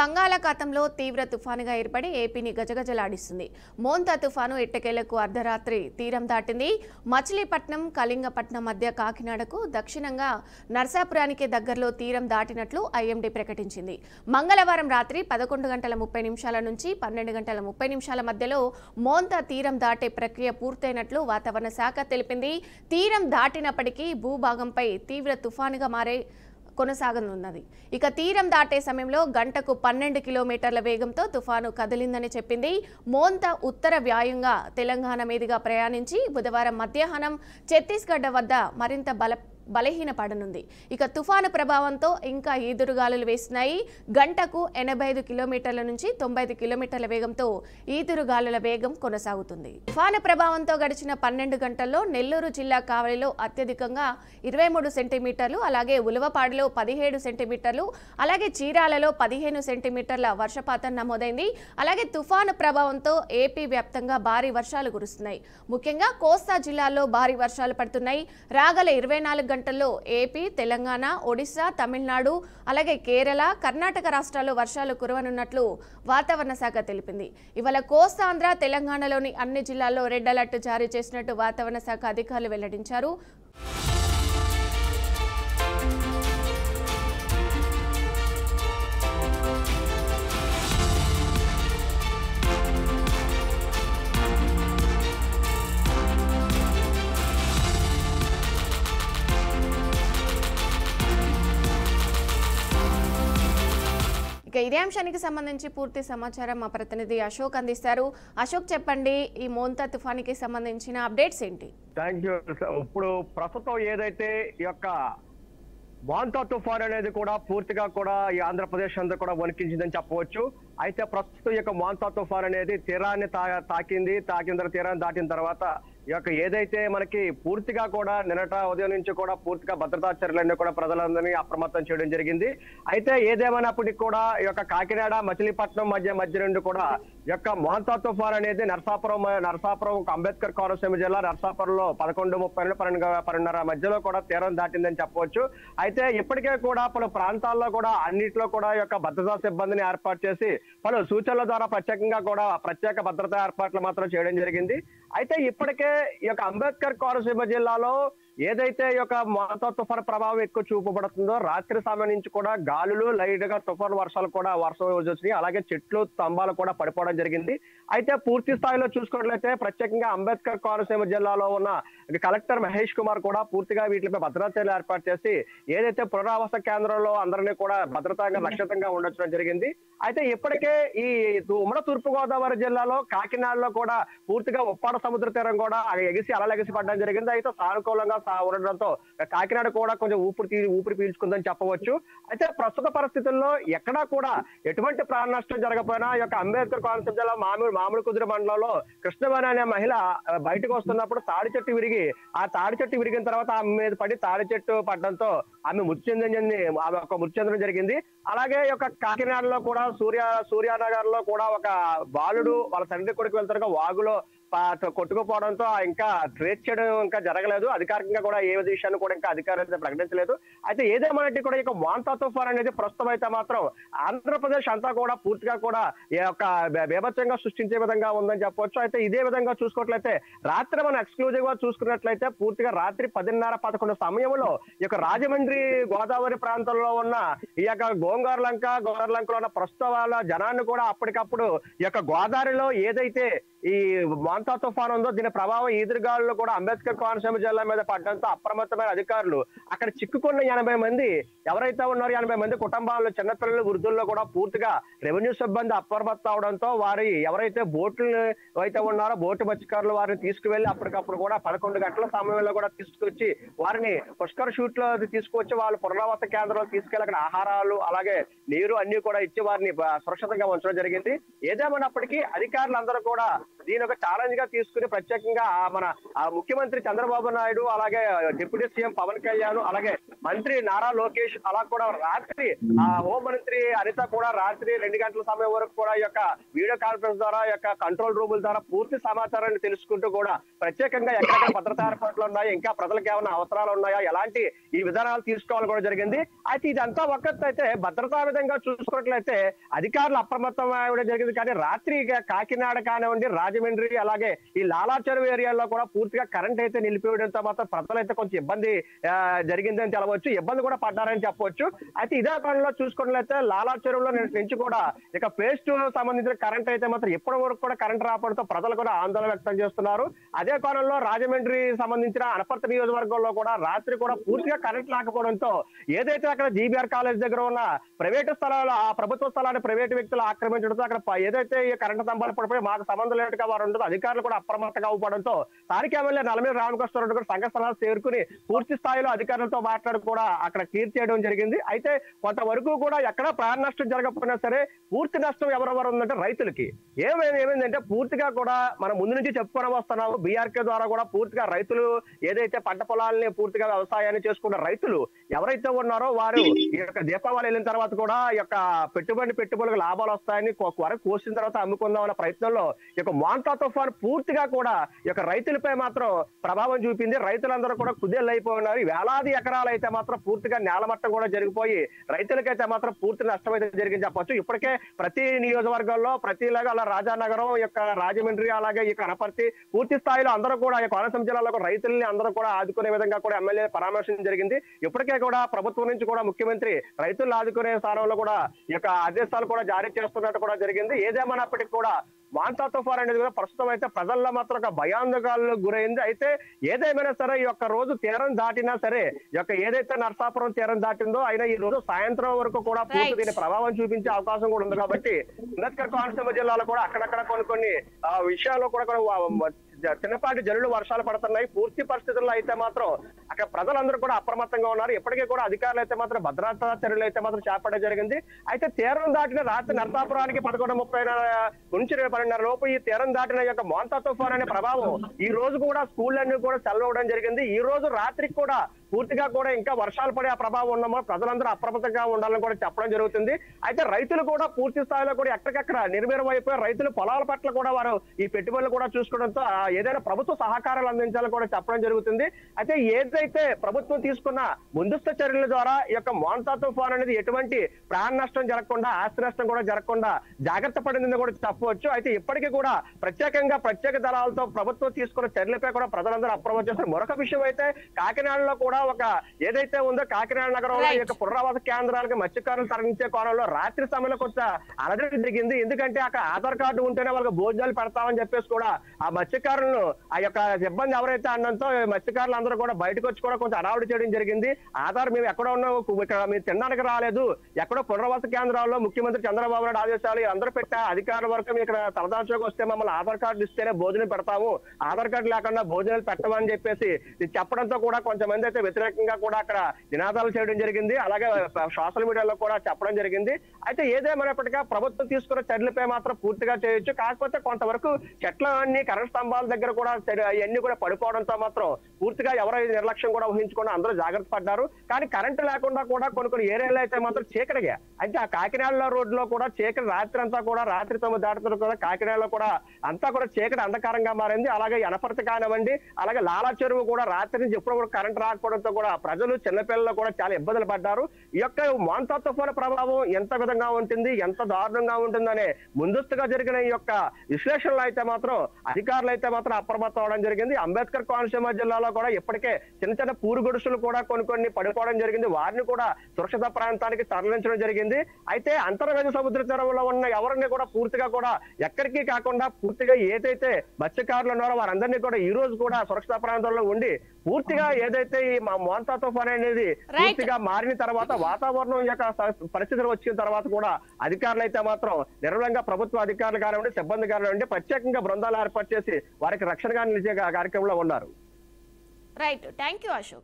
బంగాళాఖాతంలో తీవ్ర తుఫానుగా ఏర్పడి ఏపీని గజగజలాడిస్తుంది. మోంతా తుఫాను ఎట్టకేలకు అర్ధరాత్రి తీరం దాటింది. మచిలీపట్నం, కళింగపట్నం మధ్య కాకినాడకు దక్షిణంగా నర్సాపురానికి దగ్గరలో తీరం దాటినట్లు ఐఎండీ ప్రకటించింది. మంగళవారం రాత్రి 11:30 నుంచి 12:30 మధ్యలో మోంతా తీరం దాటే ప్రక్రియ పూర్తయినట్లు వాతావరణ శాఖ తెలిపింది. తీరం దాటినప్పటికీ భూభాగంపై తీవ్ర తుఫానుగా కొనసాగనున్నది. ఇక తీరం దాటే సమయంలో గంటకు 12 కిలోమీటర్ల వేగంతో తుఫాను కదిలిందని చెప్పింది. మోంతా ఉత్తర వాయువ్యంగా తెలంగాణ మీదుగా ప్రయాణించి బుధవారం మధ్యాహ్నం ఛత్తీస్గఢ్ వద్ద మరింత బలహీనపడనుంది. ఇక తుఫాను ప్రభావంతో ఇంకా ఈదురుగాలులు వేస్తున్నాయి. గంటకు 85 కిలోమీటర్ల నుంచి 95 కిలోమీటర్ల వేగంతో ఈదురుగాలుల వేగం కొనసాగుతుంది. తుఫాను ప్రభావంతో గడిచిన 12 గంటల్లో నెల్లూరు జిల్లా కావలిలో అత్యధికంగా 23 సెంటీమీటర్లు, అలాగే ఉలవపాడులో 17 సెంటీమీటర్లు, అలాగే చీరాలలో 15 సెంటీమీటర్ల వర్షపాతం నమోదైంది. అలాగే తుఫాను ప్రభావంతో ఏపీ వ్యాప్తంగా భారీ వర్షాలు కురుస్తున్నాయి. ముఖ్యంగా కోస్తా జిల్లాల్లో భారీ వర్షాలు పడుతున్నాయి. రాగల 24 గంటల్లో ఏపీ, తెలంగాణ, ఒడిశా, తమిళనాడు, అలాగే కేరళ, కర్ణాటక రాష్ట్రాల్లో వర్షాలు కురవనున్నట్లు వాతావరణ శాఖ తెలిపింది. ఇవాళ కోస్తాంధ్ర, తెలంగాణలోని అన్ని జిల్లాల్లో రెడ్ అలర్ట్ జారీ చేసినట్టు వాతావరణ శాఖ అధికారులు వెల్లడించారు. ఇక ఇదే అంశానికి సంబంధించి పూర్తి సమాచారం మా ప్రతినిధి అశోక్ అందిస్తారు. అశోక్, చెప్పండి, ఈ మోంతా తుఫానికి సంబంధించిన అప్డేట్స్ ఏంటి? Thank you. ఇప్పుడు ప్రస్తుతం ఏదైతే ఈ యొక్క మోంతా తుఫాన్ అనేది కూడా పూర్తిగా కూడా ఈ ఆంధ్రప్రదేశ్ అంతా కూడా వణికించిందని చెప్పవచ్చు. అయితే ప్రస్తుతం ఈ యొక్క మోంతా తుఫాన్ అనేది తీరాన్ని తాకిన తీరాన్ని దాటిన తర్వాత ఈ యొక్క ఏదైతే మనకి పూర్తిగా కూడా నిన్నట ఉదయం నుంచి కూడా పూర్తిగా భద్రతా చర్యలన్నీ కూడా ప్రజలందరినీ అప్రమత్తం చేయడం జరిగింది. అయితే ఏదేమైనప్పటికీ కూడా ఈ యొక్క కాకినాడ, మచిలీపట్నం మధ్య నుండి కూడా ఈ యొక్క మోంతా తుఫాన్ అనేది నరసాపురం అంబేద్కర్ కోనసీమ జిల్లా నరసాపురంలో 11:30 12:30 మధ్యలో కూడా తీరం దాటిందని చెప్పవచ్చు. అయితే ఇప్పటికే కూడా పలు ప్రాంతాల్లో కూడా అన్నింటిలో కూడా ఈ యొక్క భద్రతా సిబ్బందిని ఏర్పాటు చేసి పలు సూచనల ద్వారా ప్రత్యేక భద్రతా ఏర్పాట్లు మాత్రం చేయడం జరిగింది. అయితే ఇప్పటికే ఈ యొక్క అంబేద్కర్ కోనసీమ జిల్లాలో ఏదైతే ఈ యొక్క మోంతా తుఫాన్ ప్రభావం ఎక్కువ చూపబడుతుందో రాత్రి సమయం నుంచి కూడా గాలులు, లైట్ గా తుఫాన్ వర్షాలు కూడా వచ్చినాయి. అలాగే చెట్లు, స్తంభాలు కూడా పడిపోవడం జరిగింది. అయితే పూర్తి స్థాయిలో చూసుకున్నట్లయితే ప్రత్యేకంగా అంబేద్కర్ కోనసీమ జిల్లాలో ఉన్న కలెక్టర్ మహేష్ కుమార్ కూడా పూర్తిగా వీటిపై భద్రతా చర్యలు ఏర్పాటు చేసి ఏదైతే పునరావాస కేంద్రంలో అందరినీ కూడా భద్రతంగా రక్షితంగా ఉండొచ్చడం జరిగింది. అయితే ఇప్పటికే ఈ ఉమ్మడి తూర్పుగోదావరి జిల్లాలో కాకినాడలో కూడా పూర్తిగా ఉప్పాడ సముద్ర తీరం కూడా అలలెగసి పడడం జరిగింది. అయితే సానుకూలంగా ఉండడంతో కాకినాడ కూడా కొంచెం ఊపిరి పీల్చుకుందని చెప్పవచ్చు. అయితే ప్రస్తుత పరిస్థితుల్లో ఎక్కడా కూడా ఎటువంటి ప్రాణ నష్టం జరగకపోయినా ఈ యొక్క అంబేద్కర్ కోనసీమ జిల్లా మామిడి కుదురు మండలంలో కృష్ణవేణి అనే మహిళ బయటకు వస్తున్నప్పుడు తాడి చెట్టు విరిగిన తర్వాత ఆమె మీద పడి తాడి చెట్టు పడడంతో ఆమె మృతి చెందడం జరిగింది. అలాగే ఈ యొక్క కాకినాడలో కూడా సూర్యానగర్ లో కూడా ఒక బాలుడు వాళ్ళ తండ్రి కొడుకు వెళ్తారుగా వాగులో కొట్టుకుపోవడంతో ఇంకా ట్రేస్ చేయడం ఇంకా జరగలేదు. అధికారికంగా కూడా ఏ విషయాన్ని కూడా ఇంకా అధికారులు ప్రకటించలేదు. అయితే ఏదేమన్నట్టు కూడా ఇక మోంతా తుఫాన్ అనేది ప్రస్తుతం అయితే మాత్రం ఆంధ్రప్రదేశ్ అంతా కూడా పూర్తిగా కూడా ఈ యొక్క బీభత్సంగా సృష్టించే విధంగా ఉందని చెప్పవచ్చు. అయితే ఇదే విధంగా చూసుకున్నట్లయితే రాత్రి మనం ఎక్స్క్లూజివ్ గా చూసుకున్నట్లయితే పూర్తిగా రాత్రి 10:30-11 సమయంలో ఈ యొక్క రాజమండ్రి గోదావరి ప్రాంతంలో ఉన్న ఈ యొక్క గోదావరిలంకలో ఉన్న ప్రస్తుత జనాన్ని కూడా అప్పటికప్పుడు ఈ యొక్క గోదావరిలో ఏదైతే ఈ మోంతా తుఫాన్ ఉందో దీని ప్రభావం ఈదురుగాలులు కూడా అంబేద్కర్ కోనసీమ జిల్లా మీద పడడంతో అప్రమత్తమైన అధికారులు అక్కడ చిక్కుకున్న 80 మంది ఎవరైతే ఉన్నారో 80 మంది కుటుంబాల్లో చిన్నపిల్లలు, వృద్ధుల్లో కూడా పూర్తిగా రెవెన్యూ సిబ్బంది అప్రమత్తం అవడంతో వారి ఎవరైతే బోట్లు అయితే ఉన్నారో బోటు మత్స్యకారులు వారిని తీసుకువెళ్లి అప్పటికప్పుడు కూడా 11 గంటల సమయంలో కూడా తీసుకొచ్చి వారిని పుష్కర్ షూట్ లో తీసుకొచ్చి వాళ్ళు పునరావాస కేంద్రంలో తీసుకెళ్లి అక్కడ ఆహారాలు అలాగే నీరు అన్ని కూడా ఇచ్చి వారిని సురక్షితంగా ఉంచడం జరిగింది. ఏదేమైనప్పటికీ అధికారులందరూ కూడా దీని ఒక ఛాలెంజ్ గా తీసుకుని ప్రత్యేకంగా మన ముఖ్యమంత్రి చంద్రబాబు నాయుడు, అలాగే డిప్యూటీ సీఎం పవన్ కళ్యాణ్, అలాగే మంత్రి నారా లోకేష్, అలా కూడా రాత్రి హోంమంత్రి అనిత కూడా రాత్రి 2 గంటల సమయం వరకు కూడా ఈ యొక్క వీడియో కాన్ఫరెన్స్ ద్వారా కంట్రోల్ రూముల ద్వారా పూర్తి సమాచారాన్ని తెలుసుకుంటూ కూడా ప్రత్యేకంగా ఎక్కడెక్కడ భద్రతా ఏర్పాట్లు ఉన్నాయి, ఇంకా ప్రజలకు ఏమైనా అవసరాలు ఉన్నాయా, ఎలాంటి ఈ విధానాలు తీసుకోవాలి కూడా జరిగింది. అయితే ఇదంతా ఒక్కటైతే భద్రతా విధంగా చూసుకున్నట్లయితే అధికారులు అప్రమత్తం అవ్వడం జరిగింది. కానీ రాత్రి కాకినాడ కానివ్వండి, రాజమండ్రి, అలాగే ఈ లాలా చెరువు ఏరియాలో కూడా పూర్తిగా కరెంట్ అయితే నిలిపివేయడంతో మాత్రం ప్రజలైతే కొంచెం ఇబ్బంది జరిగిందని తెలవచ్చు, ఇబ్బంది కూడా పడ్డారని చెప్పవచ్చు. అయితే ఇదే పనిలో చూసుకున్నట్లయితే లాలా చెరువులో నుంచి కూడా ఇక ఫేజ్ 2 సంబంధించిన కరెంట్ అయితే మాత్రం ఇప్పటి వరకు కూడా కరెంట్ రావడంతో ప్రజలు కూడా ఆందోళన వ్యక్తం చేస్తున్నారు. అదే కోణంలో రాజమండ్రి సంబంధించిన అనపర్తి నియోజకవర్గంలో కూడా రాత్రి కూడా పూర్తిగా కరెంట్ లేకపోవడంతో ఏదైతే అక్కడ జీబీఆర్ కాలేజ్ దగ్గర ఉన్న ప్రైవేటు స్థలాలు, ఆ ప్రభుత్వ స్థలాన్ని ప్రైవేటు వ్యక్తులు ఆక్రమించడంతో అక్కడ ఏదైతే ఈ కరెంటు స్తంభాలు పడిపోయి మాకు సంబంధం లేనట్టుగా వారు ఉండదు, అధికారులు కూడా అప్రమత్తంగా అవ్వడంతో స్థానిక ఎమ్మెల్యే నల్లమిల్లి రామకృష్ణారెడ్డి కూడా సంఘ స్థలాలు చేరుకుని పూర్తి స్థాయిలో అధికారులతో మాట్లాడి కూడా అక్కడ క్లియర్ చేయడం జరిగింది. అయితే కొంతవరకు కూడా ఎక్కడ ప్రాణ నష్టం జరగకపోయినా సరే పూర్తి నష్టం ఎవరెవరు ఉందంటే రైతులకి. ఏమైందంటే పూర్తిగా కూడా మనం ముందు నుంచి చెప్పుకొని వస్తున్నాము, బీఆర్కే ద్వారా కూడా పూర్తిగా రైతులు ఏదైతే పంట పొలాలని పూర్తిగా వ్యవసాయాన్ని చేసుకున్న రైతులు ఎవరైతే ఉన్నారో వారు ఈ యొక్క దీపావళి వెళ్ళిన తర్వాత కూడా ఈ యొక్క పెట్టుబడులకు లాభాలు వస్తాయని కోసిన తర్వాత అమ్ముకుందాం అనే ప్రయత్నంలో ఈ యొక్క మాంతా తుఫాన్ పూర్తిగా కూడా ఈ యొక్క రైతులపై మాత్రం ప్రభావం చూపింది. రైతులందరూ కూడా కుదేళ్ళు అయిపోయినారు. వేలాది ఎకరాలు అయితే మాత్రం పూర్తిగా నేలమట్టం కూడా జరిగిపోయి రైతులకైతే మాత్రం పూర్తి నష్టం అయితే జరిగింది చెప్పొచ్చు. ఇప్పటికే ప్రతి నియోజకవర్గంలో ప్రతిలాగా అలా రాజానగరం, యొక్క రాజమండ్రి, అలాగే ఈ అనపర్తి పూర్తి స్థాయిలో అందరూ కూడా ఈ కోనసీమ జిల్లాలో రైతుల్ని అందరూ కూడా ఆదుకునే విధంగా కూడా ఎమ్మెల్యే పరామర్శించడం జరిగింది. ఇప్పటికే కూడా ప్రభుత్వం నుంచి కూడా ముఖ్యమంత్రి రైతులను ఆదుకునే స్థానంలో కూడా ఈ యొక్క ఆదేశాలు కూడా జారీ చేస్తున్నట్టు కూడా జరిగింది. ఏదేమన్నప్పటికీ కూడా మాంతా తుఫాన్ అనేది కూడా ప్రస్తుతం అయితే ప్రజల్లో మాత్రం ఒక భయాందోళనకు గురైంది. అయితే ఏదేమైనా సరే ఈ యొక్క రోజు తీరం దాటినా సరే ఈ యొక్క ఏదైతే నరసాపురం తీరం దాటిందో అయినా ఈ రోజు సాయంత్రం వరకు కూడా పూర్తి దీని ప్రభావం చూపించే అవకాశం కూడా ఉంది. కాబట్టి అంబేద్కర్ కోనసీమ జిల్లాలో కూడా అక్కడక్కడ కొన్ని విషయాల్లో కూడా చిన్నపాటి జల్లులు వర్షాలు పడుతున్నాయి. పూర్తి పరిస్థితుల్లో అయితే మాత్రం అక్కడ ప్రజలందరూ కూడా అప్రమత్తంగా ఉన్నారు. ఇప్పటికీ కూడా అధికారులు అయితే మాత్రం భద్రతా చర్యలు అయితే మాత్రం చేపట్టడం జరిగింది. అయితే తీరం దాటిన రాత్రి నరసాపురానికి 11:30 నుంచి 12:30 లోపు ఈ తీరం దాటిన యొక్క మాంతా తుఫాన్ అనే ప్రభావం ఈ రోజు కూడా స్కూళ్ళన్నీ కూడా సెలవడం జరిగింది. ఈ రోజు రాత్రికి కూడా పూర్తిగా కూడా ఇంకా వర్షాలు పడే ఆ ప్రభావం ఉన్నమో ప్రజలందరూ అప్రమత్తంగా ఉండాలని కూడా చెప్పడం జరుగుతుంది. అయితే రైతులు కూడా పూర్తి స్థాయిలో కూడా ఎక్కడికక్కడ నిర్వీర్యం అయిపోయి రైతులు పొలాల పట్ల కూడా వారు ఈ పెట్టుబడులు కూడా చూసుకోవడంతో ఏదైనా ప్రభుత్వ సహకారాలు అందించాలని కూడా చెప్పడం జరుగుతుంది. అయితే ఏదైతే ప్రభుత్వం తీసుకున్న ముందస్తు చర్యల ద్వారా ఈ యొక్క మాంతా తుఫాన్ అనేది ఎటువంటి ప్రాణ నష్టం జరగకుండా, ఆస్తి నష్టం కూడా జరగకుండా జాగ్రత్త పడిందని కూడా చెప్పవచ్చు. అయితే ఇప్పటికీ కూడా ప్రత్యేక దళాలతో ప్రభుత్వం తీసుకున్న చర్యలపై కూడా ప్రజలందరూ అప్రమత్తం చేస్తారు. మరొక విషయం అయితే కాకినాడలో కూడా ఒక ఏదైతే ఉందో కాకినాడ నగరంలో ఈ యొక్క పునరావాస కేంద్రాలకు మత్స్యకారులు తరలించే కోణంలో రాత్రి సమయంలో కొంచెం అలజడి జరిగింది. ఎందుకంటే అక్కడ ఆధార్ కార్డు ఉంటేనే వాళ్ళకి భోజనాలు పెడతామని చెప్పేసి కూడా ఆ మత్స్యకారులను ఆ యొక్క సిబ్బంది ఎవరైతే అన్నంతో మత్స్యకారులు అందరూ కూడా బయటకు వచ్చి కూడా కొంచెం అడావుడి చేయడం జరిగింది. ఆధార్ మేము ఎక్కడ ఉన్నాం, ఇక్కడ మీరు తినడానికి రాలేదు, ఎక్కడో పునరావాస కేంద్రాల్లో ముఖ్యమంత్రి చంద్రబాబు నాయుడు ఆదేశాలు అందరూ పెట్టా అధికారుల వరకు ఇక్కడ తలదాల్చోకి వస్తే మమ్మల్ని ఆధార్ కార్డు ఇస్తేనే భోజనం పెడతాము, ఆధార్ కార్డు లేకుండా భోజనాలు పెట్టమని చెప్పేసి చెప్పడంతో కూడా కొంతమంది అయితే వ్యతిరేకంగా కూడా అక్కడ నినాదాలు చేయడం జరిగింది. అలాగే సోషల్ మీడియాలో కూడా చెప్పడం జరిగింది. అయితే ఏదేమైనప్పటికీ ప్రభుత్వం తీసుకున్న చర్యలపై మాత్రం పూర్తిగా చేయొచ్చు. కాకపోతే కొంతవరకు చెట్ల అన్ని కరెంట్ స్తంభాల దగ్గర కూడా ఇవన్నీ కూడా పడిపోవడంతో మాత్రం పూర్తిగా ఎవరైతే నిర్లక్ష్యం కూడా ఊహించుకుని అందరూ జాగ్రత్త పడ్డారు. కానీ కరెంటు లేకుండా కూడా కొన్ని ఏరియాలో అయితే మాత్రం చీకటిగా, అంటే ఆ కాకినాడలో రోడ్లో కూడా చీకటి రాత్రి అంతా కూడా రాత్రి 9 దాటుతున్న కూడా కాకినాడలో కూడా అంతా కూడా చీకటి అంధకారంగా మారింది. అలాగే అనపర్తి కానివ్వండి, అలాగే లాలా చెరువు కూడా రాత్రి నుంచి ఎప్పుడు కూడా కరెంట్ రాకపోవడంతో కూడా ప్రజలు చిన్నపిల్లలు కూడా చాలా ఇబ్బందులు పడ్డారు. ఈ యొక్క మాంతా తుఫాను ప్రభావం ఎంత విధంగా ఉంటుంది, ఎంత దారుణంగా ఉంటుందనే ముందస్తుగా జరిగిన ఈ యొక్క విశ్లేషణలో అయితే మాత్రం అధికారులు అయితే మాత్రం అప్రమత్తం అవడం జరిగింది. అంబేద్కర్ కోనసీమ జిల్లాలో కూడా ఇప్పటికే చిన్న పూరు గుడుసులు కూడా కొన్ని పడిపోవడం జరిగింది. వారిని కూడా సురక్షిత ప్రాంతానికి తరలించడం జరిగింది. అయితే అంతర్వేద సముద్ర తీరంలో ఉన్న ఎవరిని కూడా పూర్తిగా కూడా ఎక్కడికి కాకుండా పూర్తిగా ఏదైతే మత్స్యకారులు ఉన్నారో వారందరినీ కూడా ఈ రోజు కూడా సురక్షిత ప్రాంతాల్లో ఉండి పూర్తిగా ఏదైతే ఈ మాంతా తుఫాన్ అనేది పూర్తిగా మారిన తర్వాత వాతావరణం యొక్క పరిస్థితులు వచ్చిన తర్వాత కూడా అధికారులు అయితే మాత్రం నిర్వహంగా ప్రభుత్వ అధికారులు కానివ్వండి, సిబ్బంది కానివ్వండి ప్రత్యేకంగా బృందాలు ఏర్పాటు చేసి వారికి రక్షణగా నిలిచే కార్యక్రమంలో ఉన్నారు. Right, thank you Ashok.